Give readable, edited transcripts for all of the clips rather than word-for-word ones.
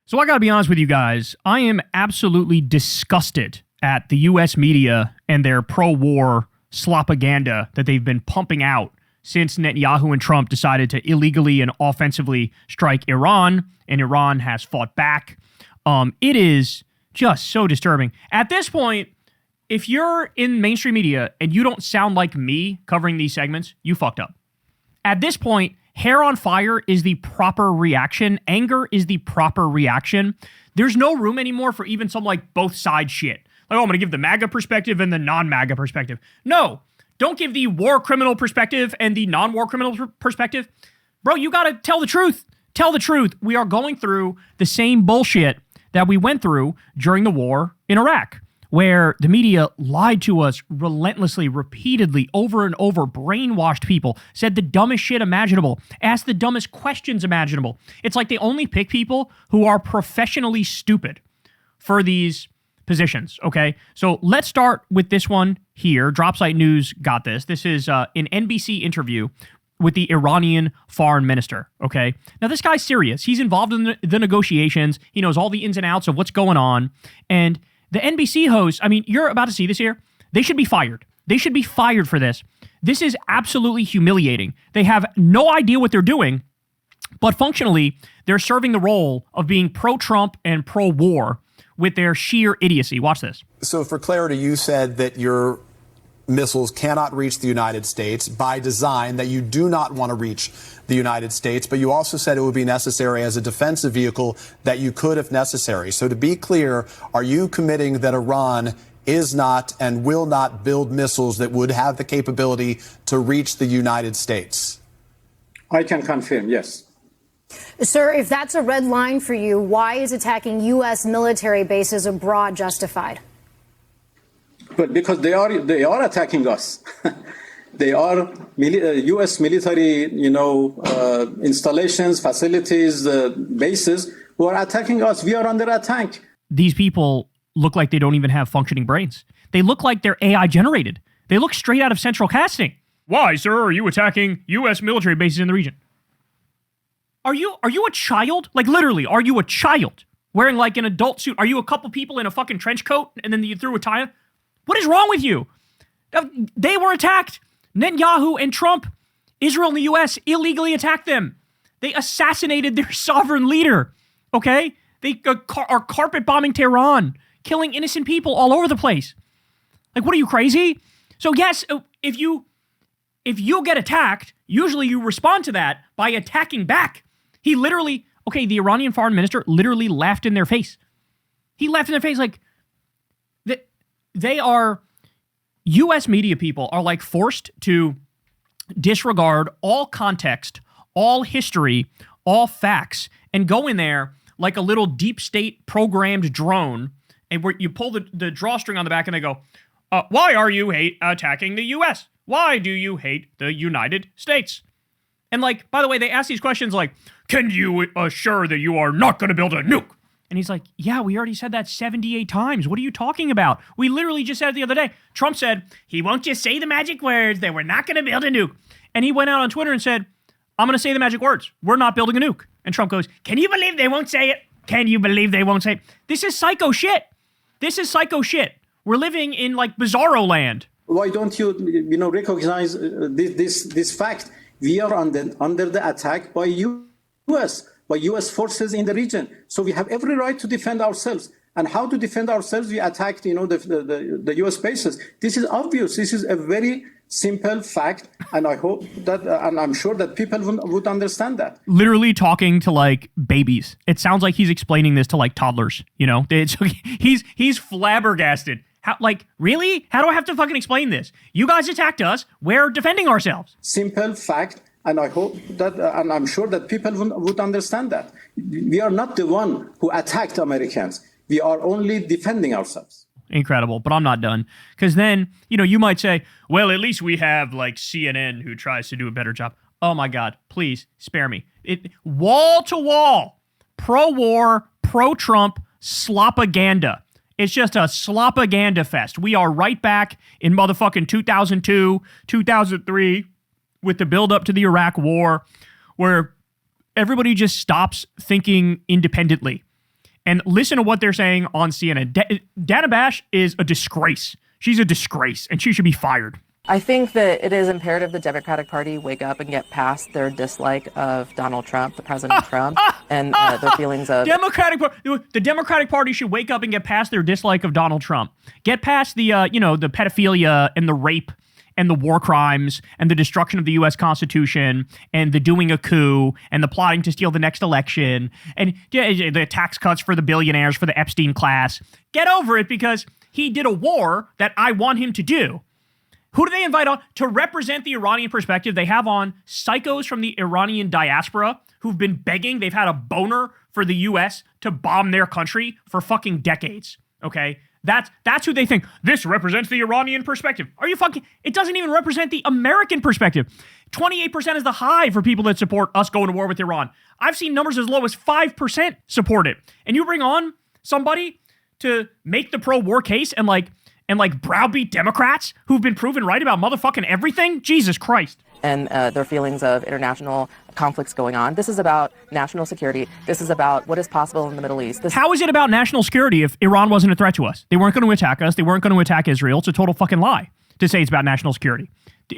So I gotta be honest with you guys, I am absolutely disgusted at the US media and their pro-war slopaganda that they've been pumping out since Netanyahu and Trump decided to illegally and offensively strike Iran, and Iran has fought back. It is just so disturbing. At this point, if you're in mainstream media and you don't sound like me covering these segments, you fucked up. At this point, hair on fire is the proper reaction. Anger is the proper reaction. There's no room anymore for even some like both sides shit. Like, oh, I'm going to give the MAGA perspective and the non-MAGA perspective. No, don't give the war criminal perspective and the non-war criminal perspective. Bro, you got to tell the truth. Tell the truth. We are going through the same bullshit that we went through during the war in Iraq, where the media lied to us relentlessly, repeatedly, over and over, brainwashed people, said the dumbest shit imaginable, asked the dumbest questions imaginable. It's like they only pick people who are professionally stupid for these positions, okay? So let's start with this one here. Dropsite News got this. This is an NBC interview with the Iranian foreign minister, okay? Now, this guy's serious. He's involved in the negotiations. He knows all the ins and outs of what's going on, and the NBC host, I mean, you're about to see this here. They should be fired. They should be fired for this. This is absolutely humiliating. They have no idea what they're doing, but functionally, they're serving the role of being pro-Trump and pro-war with their sheer idiocy. Watch this. So for clarity, you said that your missiles cannot reach the United States by design, that you do not want to reach the United States, but you also said it would be necessary as a defensive vehicle, that you could if necessary. So to be clear, are you committing that Iran is not and will not build missiles that would have the capability to reach the United States? I can confirm, yes. Sir, if that's a red line for you, why is attacking U.S. military bases abroad justified? But because they are attacking us. They are U.S. military, installations, facilities, bases who are attacking us. We are under attack. These people look like they don't even have functioning brains. They look like they're AI generated. They look straight out of central casting. Why, sir, are you attacking U.S. military bases in the region? Are you a child? Like, literally, are you a child wearing like an adult suit? Are you a couple people in a fucking trench coat and then you threw a tie? What is wrong with you? They were attacked. Netanyahu and Trump, Israel and the U.S. illegally attacked them. They assassinated their sovereign leader, okay? They are carpet bombing Tehran, killing innocent people all over the place. Like, what are you, crazy? So yes, if you get attacked, usually you respond to that by attacking back. He literally, okay, the Iranian foreign minister literally laughed in their face. He laughed in their face like, they are, U.S. media people are like forced to disregard all context, all history, all facts, and go in there like a little deep state programmed drone, and where you pull the drawstring on the back and they go, why are you attacking the U.S.? Why do you hate the United States? And like, by the way, they ask these questions like, can you assure that you are not going to build a nuke? And he's like, yeah, we already said that 78 times. What are you talking about? We literally just said it the other day. Trump said, he won't just say the magic words that we're not going to build a nuke. And he went out on Twitter and said, I'm going to say the magic words. We're not building a nuke. And Trump goes, can you believe they won't say it? Can you believe they won't say it? This is psycho shit. This is psycho shit. We're living in like bizarro land. Why don't you, recognize this fact? We are under the attack by U.S., by U.S. forces in the region. So we have every right to defend ourselves. And how to defend ourselves? We attacked, the U.S. bases. This is obvious. This is a very simple fact. And I hope that, and I'm sure that people would understand that. Literally talking to like babies. It sounds like he's explaining this to like toddlers. He's flabbergasted. How, like, really? How do I have to fucking explain this? You guys attacked us. We're defending ourselves. Simple fact. And I hope that, and I'm sure that people would understand that. We are not the one who attacked Americans. We are only defending ourselves. Incredible, but I'm not done. Because then, you might say, well, at least we have like CNN who tries to do a better job. Oh my God, please spare me. Wall to wall, pro-war, pro-Trump, slopaganda. It's just a slopaganda fest. We are right back in motherfucking 2002, 2003, with the build-up to the Iraq War, where everybody just stops thinking independently. and listen to what they're saying on CNN. Dana Bash is a disgrace. She's a disgrace, and she should be fired. I think that it is imperative the Democratic Party wake up and get past their dislike of Donald Trump, the President Trump, and their feelings of... The Democratic Party should wake up and get past their dislike of Donald Trump. Get past the, the pedophilia and the rape and the war crimes and the destruction of the U.S. Constitution and the doing a coup and the plotting to steal the next election and the tax cuts for the billionaires for the Epstein class. Get over it, because he did a war that I want him to do. Who do they invite on to represent the Iranian perspective? They have on psychos from the Iranian diaspora who've been begging. They've had a boner for the U.S. to bomb their country for fucking decades, okay? That's who they think. This represents the Iranian perspective. Are you fucking... It doesn't even represent the American perspective. 28% is the high for people that support us going to war with Iran. I've seen numbers as low as 5% support it. And you bring on somebody to make the pro-war case and browbeat Democrats who've been proven right about motherfucking everything? Jesus Christ. And their feelings of international conflicts going on. This is about national security. This is about what is possible in the Middle East. How is it about national security if Iran wasn't a threat to us? They weren't going to attack us. They weren't going to attack Israel. It's a total fucking lie to say it's about national security.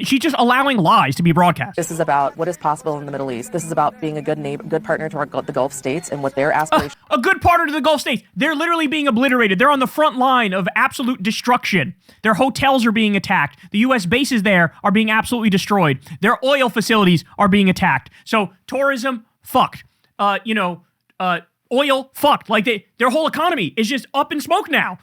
She's just allowing lies to be broadcast. This is about what is possible in the Middle East. This is about being a good neighbor, good partner to the Gulf states and what their aspirations. A good partner to the Gulf states. They're literally being obliterated. They're on the front line of absolute destruction. Their hotels are being attacked. The U.S. bases there are being absolutely destroyed. Their oil facilities are being attacked. So tourism, fucked. Oil, fucked. Like their whole economy is just up in smoke now.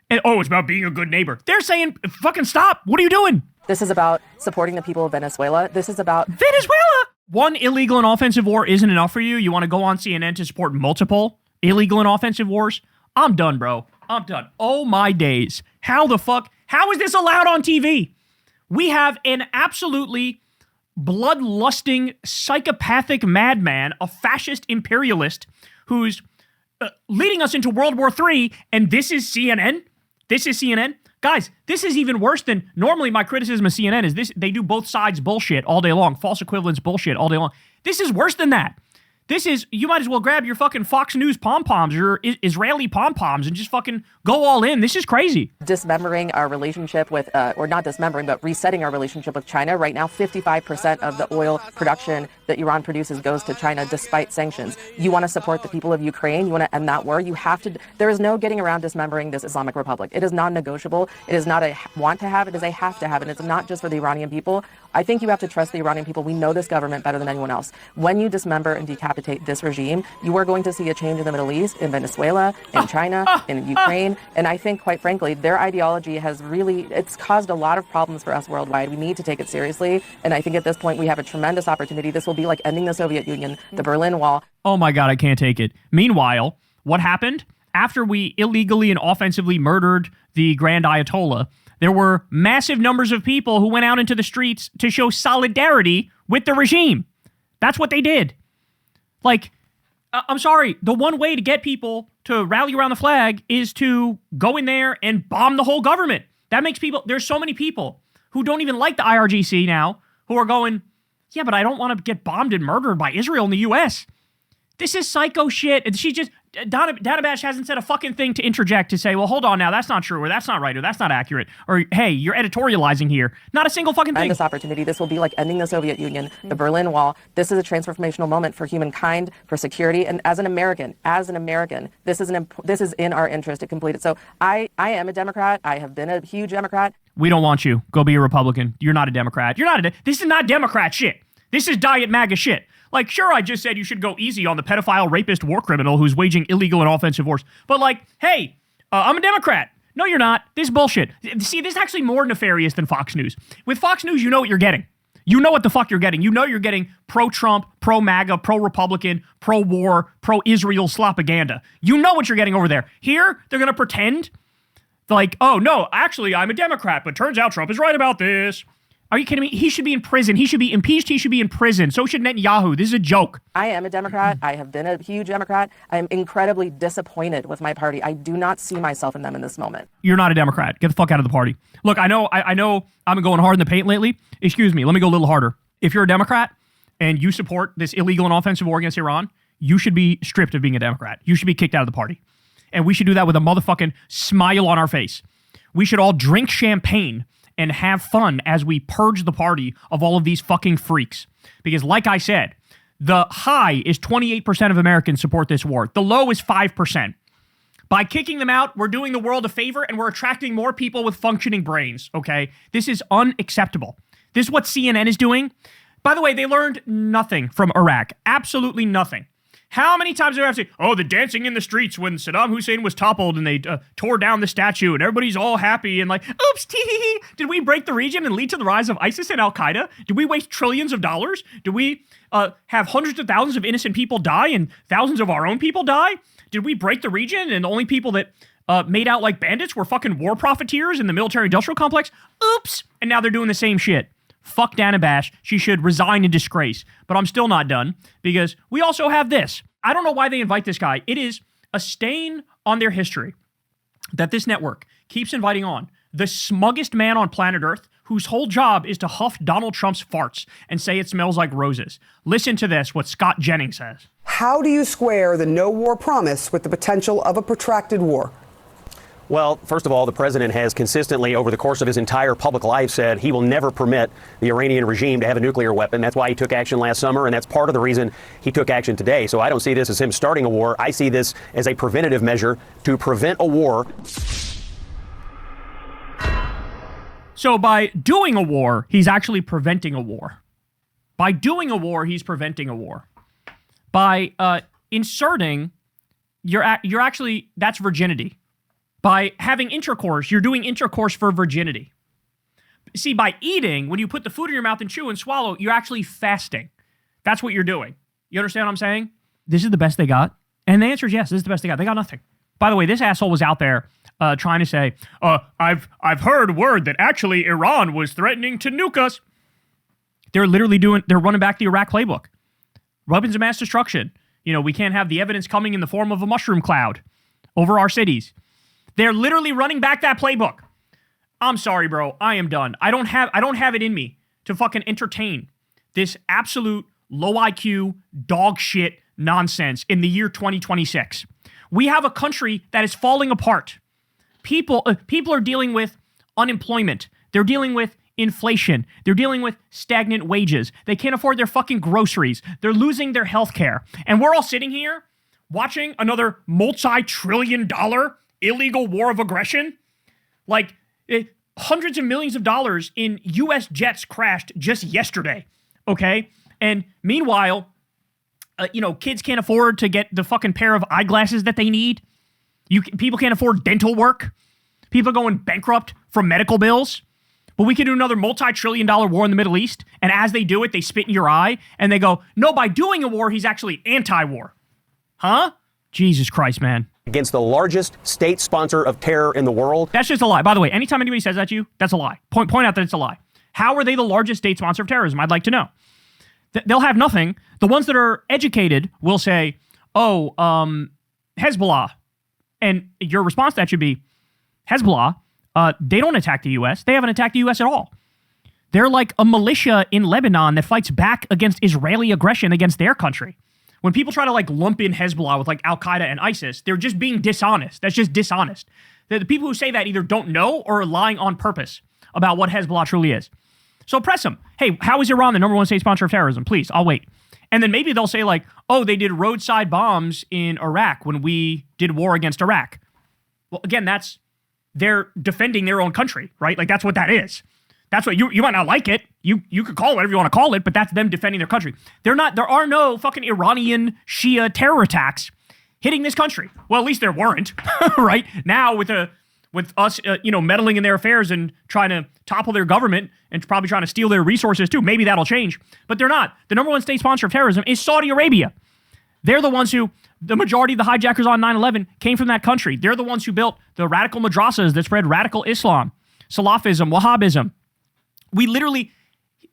And it's about being a good neighbor. They're saying, fucking stop. What are you doing? This is about supporting the people of Venezuela. This is about... Venezuela! One illegal and offensive war isn't enough for you. You want to go on CNN to support multiple illegal and offensive wars? I'm done, bro. I'm done. Oh my days. How the fuck? How is this allowed on TV? We have an absolutely bloodlusting, psychopathic madman, a fascist imperialist who's leading us into World War III, and this is CNN? This is CNN? Guys, this is even worse than... Normally, my criticism of CNN is this: they do both sides bullshit all day long. False equivalence bullshit all day long. This is worse than that. This is... You might as well grab your fucking Fox News pom-poms, your Israeli pom-poms, and just fucking go all in. This is crazy. Dismembering our relationship with... or not dismembering, but resetting our relationship with China. Right now, 55% of the oil production that Iran produces goes to China despite sanctions. You want to support the people of Ukraine? You want to end that war? You have to... There is no getting around dismembering this Islamic Republic. It is non-negotiable. It is not a want to have. It is a have to have. And it's not just for the Iranian people. I think you have to trust the Iranian people. We know this government better than anyone else. When you dismember and decapitate this regime, you are going to see a change in the Middle East, in Venezuela, in China, in Ukraine. And I think, quite frankly, their ideology has really... It's caused a lot of problems for us worldwide. We need to take it seriously. And I think at this point, we have a tremendous opportunity. This will be like ending the Soviet Union, the Berlin Wall. Oh my God, I can't take it. Meanwhile, what happened? After we illegally and offensively murdered the Grand Ayatollah, there were massive numbers of people who went out into the streets to show solidarity with the regime. That's what they did. Like, I'm sorry, the one way to get people to rally around the flag is to go in there and bomb the whole government. That makes people... There's so many people who don't even like the IRGC now who are going, yeah, but I don't want to get bombed and murdered by Israel in the U.S. This is psycho shit. And she just... Dana Bash hasn't said a fucking thing to interject to say, well, hold on now, that's not true, or that's not right, or that's not accurate, or hey, you're editorializing here. Not a single fucking thing. And this opportunity, this will be like ending the Soviet Union, the Berlin Wall. This is a transformational moment for humankind, for security, and as an American, this is in our interest to complete it. So I am a Democrat. I have been a huge Democrat. We don't want you. Go be a Republican. You're not a Democrat. This is not Democrat shit. This is Diet MAGA shit. Like, sure, I just said you should go easy on the pedophile, rapist, war criminal who's waging illegal and offensive wars. But like, hey, I'm a Democrat. No, you're not. This is bullshit. See, this is actually more nefarious than Fox News. With Fox News, you know what you're getting. You know what the fuck you're getting. You know you're getting pro-Trump, pro-MAGA, pro-Republican, pro-war, pro-Israel slopaganda. You know what you're getting over there. Here, they're going to pretend like, oh, no, actually, I'm a Democrat, but turns out Trump is right about this. Are you kidding me? He should be in prison. He should be impeached. He should be in prison. So should Netanyahu. This is a joke. I am a Democrat. I have been a huge Democrat. I am incredibly disappointed with my party. I do not see myself in them in this moment. You're not a Democrat. Get the fuck out of the party. Look, I know I've been going hard in the paint lately. Excuse me. Let me go a little harder. If you're a Democrat and you support this illegal and offensive war against Iran, you should be stripped of being a Democrat. You should be kicked out of the party. And we should do that with a motherfucking smile on our face. We should all drink champagne and have fun as we purge the party of all of these fucking freaks. Because like I said, the high is 28% of Americans support this war. The low is 5%. By kicking them out, we're doing the world a favor and we're attracting more people with functioning brains, okay? This is unacceptable. This is what CNN is doing. By the way, they learned nothing from Iraq. Absolutely nothing. How many times do I have to say, oh, the dancing in the streets when Saddam Hussein was toppled and they tore down the statue and everybody's all happy and like, oops, tee-hee-hee. Did we break the region and lead to the rise of ISIS and Al-Qaeda? Did we waste trillions of dollars? Did we have hundreds of thousands of innocent people die and thousands of our own people die? Did we break the region and the only people that made out like bandits were fucking war profiteers in the military-industrial complex? Oops. And now they're doing the same shit. Fuck Dana Bash. She should resign in disgrace. But I'm still not done because we also have this. I don't know why they invite this guy. It is a stain on their history that this network keeps inviting on the smuggest man on planet Earth whose whole job is to huff Donald Trump's farts and say it smells like roses. Listen to this, what Scott Jennings says. How do you square the no war promise with the potential of a protracted war? Well, first of all, the president has consistently, over the course of his entire public life, said he will never permit the Iranian regime to have a nuclear weapon. That's why he took action last summer, and that's part of the reason he took action today. So I don't see this as him starting a war. I see this as a preventative measure to prevent a war. So by doing a war, he's actually preventing a war. By doing a war, he's preventing a war. By inserting, you're actually, that's virginity. By having intercourse, you're doing intercourse for virginity. See, by eating, when you put the food in your mouth and chew and swallow, you're actually fasting. That's what you're doing. You understand what I'm saying? This is the best they got? And the answer is yes, this is the best they got. They got nothing. By the way, this asshole was out there trying to say, I've heard word that actually Iran was threatening to nuke us. They're literally they're running back the Iraq playbook. Weapons of mass destruction. You know, we can't have the evidence coming in the form of a mushroom cloud over our cities. They're literally running back that playbook. I'm sorry, bro. I am done. I don't have it in me to fucking entertain this absolute low IQ dog shit nonsense in the year 2026. We have a country that is falling apart. People are dealing with unemployment. They're dealing with inflation. They're dealing with stagnant wages. They can't afford their fucking groceries. They're losing their health care. And we're all sitting here watching another multi-trillion-dollar illegal war of aggression. Like, hundreds of millions of dollars in U.S. jets crashed just yesterday, okay? And meanwhile, kids can't afford to get the fucking pair of eyeglasses that they need. People can't afford dental work. People are going bankrupt from medical bills. But we can do another multi-trillion-dollar war in the Middle East, and as they do it, they spit in your eye, and they go, no, by doing a war, he's actually anti-war. Huh? Jesus Christ, man. Against the largest state sponsor of terror in the world. That's just a lie. By the way, anytime anybody says that to you, that's a lie. Point out that it's a lie. How are they the largest state sponsor of terrorism? I'd like to know. They'll have nothing. The ones that are educated will say, Hezbollah. And your response to that should be, Hezbollah, they don't attack the U.S. They haven't attacked the U.S. at all. They're like a militia in Lebanon that fights back against Israeli aggression against their country. When people try to lump in Hezbollah with Al-Qaeda and ISIS, they're just being dishonest. That's just dishonest. The people who say that either don't know or are lying on purpose about what Hezbollah truly is. So press them. Hey, how is Iran the number one state sponsor of terrorism? Please, I'll wait. And then maybe they'll say they did roadside bombs in Iraq when we did war against Iraq. Well, again, they're defending their own country, right? That's what that is. That's what you might not like it. You could call it whatever you want to call it, but that's them defending their country. There are no fucking Iranian Shia terror attacks hitting this country. Well, at least there weren't, right? Now with us, meddling in their affairs and trying to topple their government and probably trying to steal their resources too. Maybe that'll change, but they're not. The number one state sponsor of terrorism is Saudi Arabia. They're the ones who, the majority of the hijackers on 9/11 came from that country. They're the ones who built the radical madrasas that spread radical Islam, Salafism, Wahhabism. We literally,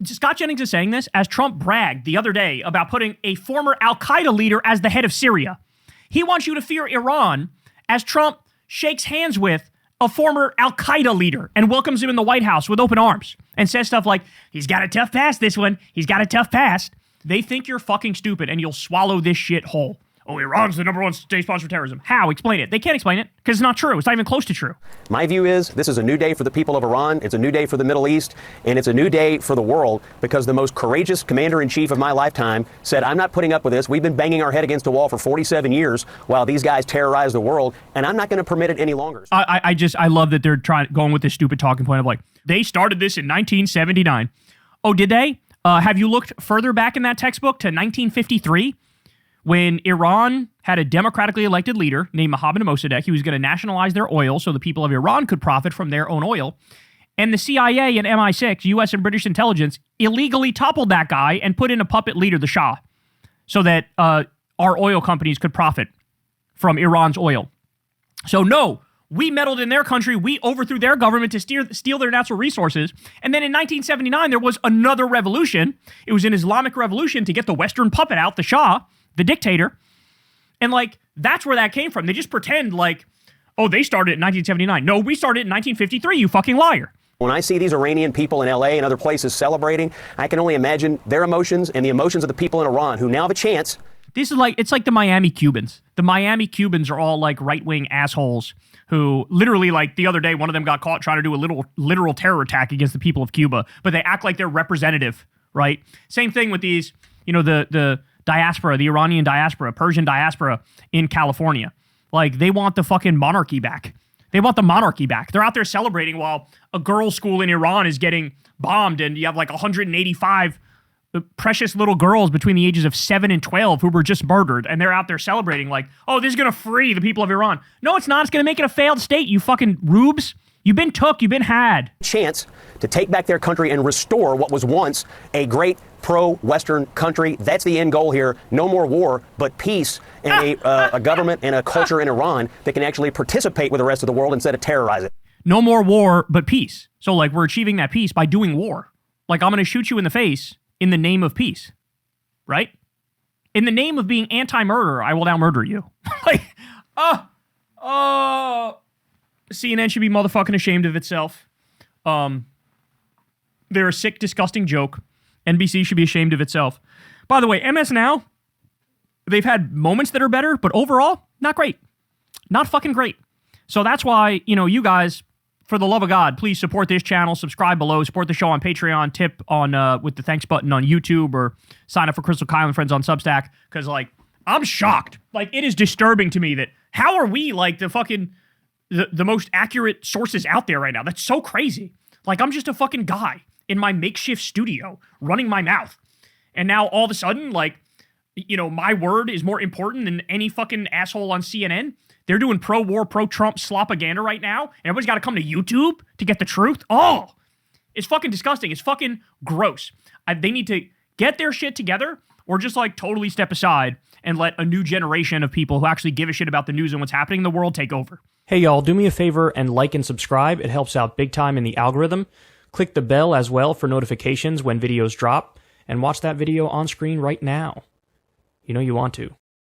Scott Jennings is saying this as Trump bragged the other day about putting a former Al-Qaeda leader as the head of Syria. He wants you to fear Iran as Trump shakes hands with a former Al-Qaeda leader and welcomes him in the White House with open arms and says stuff like, he's got a tough past, this one. He's got a tough past. They think you're fucking stupid and you'll swallow this shit whole. Oh, Iran's the number one state sponsor of terrorism. How? Explain it. They can't explain it because it's not true. It's not even close to true. My view is this is a new day for the people of Iran. It's a new day for the Middle East. And it's a new day for the world because the most courageous commander-in-chief of my lifetime said, I'm not putting up with this. We've been banging our head against a wall for 47 years while these guys terrorize the world, and I'm not going to permit it any longer. I love that they're going with this stupid talking point of like, they started this in 1979. Oh, did they? Have you looked further back in that textbook to 1953? When Iran had a democratically elected leader named Mohammad Mossadegh. He was going to nationalize their oil so the people of Iran could profit from their own oil. And the CIA and MI6, U.S. and British intelligence, illegally toppled that guy and put in a puppet leader, the Shah, so that our oil companies could profit from Iran's oil. So no, we meddled in their country. We overthrew their government to steal their natural resources. And then in 1979, there was another revolution. It was an Islamic revolution to get the Western puppet out, the Shah, the dictator. And like, that's where that came from. They just pretend like, oh, they started in 1979. No, we started in 1953, you fucking liar. When I see these Iranian people in LA and other places celebrating, I can only imagine their emotions and the emotions of the people in Iran who now have a chance. This is like, it's like the Miami Cubans. The Miami Cubans are all like right-wing assholes who literally, like the other day, one of them got caught trying to do a literal terror attack against the people of Cuba, but they act like they're representative, right? Same thing with these, you know, the diaspora, the Iranian diaspora, Persian diaspora in California. Like, they want the fucking monarchy back. They want the monarchy back. They're out there celebrating while a girls' school in Iran is getting bombed and you have like 185 precious little girls between the ages of 7 and 12 who were just murdered, and they're out there celebrating like, oh, this is going to free the people of Iran. No, it's not. It's going to make it a failed state, you fucking rubes. You've been took. You've been had. Chance to take back their country and restore what was once a great pro-Western country. That's the end goal here. No more war, but peace and a government and a culture in Iran that can actually participate with the rest of the world instead of terrorize it. No more war, but peace. So like, we're achieving that peace by doing war. Like, I'm going to shoot you in the face in the name of peace, right? In the name of being anti-murder, I will now murder you. Like, CNN should be motherfucking ashamed of itself. They're a sick, disgusting joke. NBC should be ashamed of itself. By the way, MS Now, they've had moments that are better, but overall, not great. Not fucking great. So that's why, you know, you guys, for the love of God, please support this channel, subscribe below, support the show on Patreon, tip on with the thanks button on YouTube, or sign up for Crystal Kyle and Friends on Substack, because, like, I'm shocked. Like, it is disturbing to me that how are we, like, the most accurate sources out there right now? That's so crazy. Like, I'm just a fucking guy in my makeshift studio running my mouth. And now all of a sudden, like, you know, my word is more important than any fucking asshole on CNN. They're doing pro-war, pro-Trump slopaganda right now. And everybody's got to come to YouTube to get the truth. Oh, it's fucking disgusting. It's fucking gross. They need to get their shit together or just like totally step aside and let a new generation of people who actually give a shit about the news and what's happening in the world take over. Hey, y'all, do me a favor and like and subscribe. It helps out big time in the algorithm. Click the bell as well for notifications when videos drop, and watch that video on screen right now. You know you want to.